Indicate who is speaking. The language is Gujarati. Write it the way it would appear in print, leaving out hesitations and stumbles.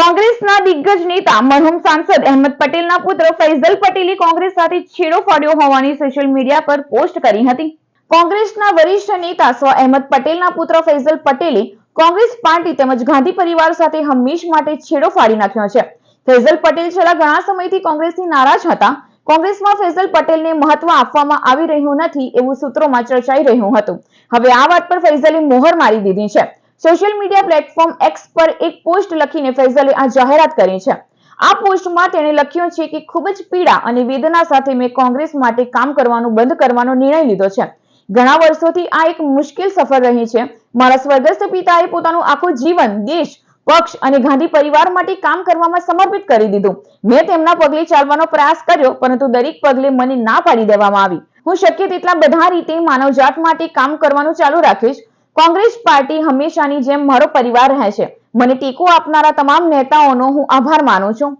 Speaker 1: કોંગ્રેસના દિગ્ગજ નેતા મરહુમ સાંસદ અહેમદ પટેલના પુત્ર ફૈઝલ પટેલે કોંગ્રેસ સાથે છેડો ફાડ્યો હોવાની સોશિયલ મીડિયા પર પોસ્ટ કરી હતી। કોંગ્રેસના વરિષ્ઠ નેતા સ્વ અહેમદ પટેલના પુત્ર ફૈઝલ પટેલે કોંગ્રેસ પાર્ટી તેમજ ગાંધી પરિવાર સાથે હંમેશ માટે છેડો ફાડી નાખ્યો છે। ફૈઝલ પટેલ છેલ્લા ઘણા સમયથી કોંગ્રેસથી નારાજ હતા। કોંગ્રેસમાં ફૈઝલ પટેલને મહત્વ આપવામાં આવી રહ્યું નથી એવું સૂત્રોમાં ચર્ચાઈ રહ્યું હતું। હવે આ વાત પર ફૈઝલે મોહર મારી દીધી છે। સોશિયલ મીડિયા પ્લેટફોર્મ એક્સ પર એક પોસ્ટ લખીને ફૈઝલે આ જાહેરાત કરી છે। આ પોસ્ટમાં તેણે લખ્યું છે કે ખૂબ જ પીડા અને વેદના સાથે મેં કોંગ્રેસ માટે કામ કરવાનું બંધ કરવાનો નિર્ણય લીધો છે। ઘણા વર્ષોથી આ એક મુશ્કેલ સફર રહી છે। મારા સ્વર્ગસ્થ પિતાએ પોતાનું આખું જીવન દેશ, પક્ષ અને ગાંધી પરિવાર માટે કામ કરવામાં સમર્પિત કરી દીધું। મેં તેમના પગલે ચાલવાનો પ્રયાસ કર્યો, પરંતુ દરેક પગલે મને ના પાડી દેવામાં આવી। હું શક્ય તેટલા બધા રીતે માનવજાત માટે કામ કરવાનું ચાલુ રાખીશ। કોંગ્રેસ પાર્ટી હંમેશાની જેમ મારો પરિવાર રહેશે। મને ટેકો આપનારા તમામ નેતાઓનો હું આભાર માનું છું।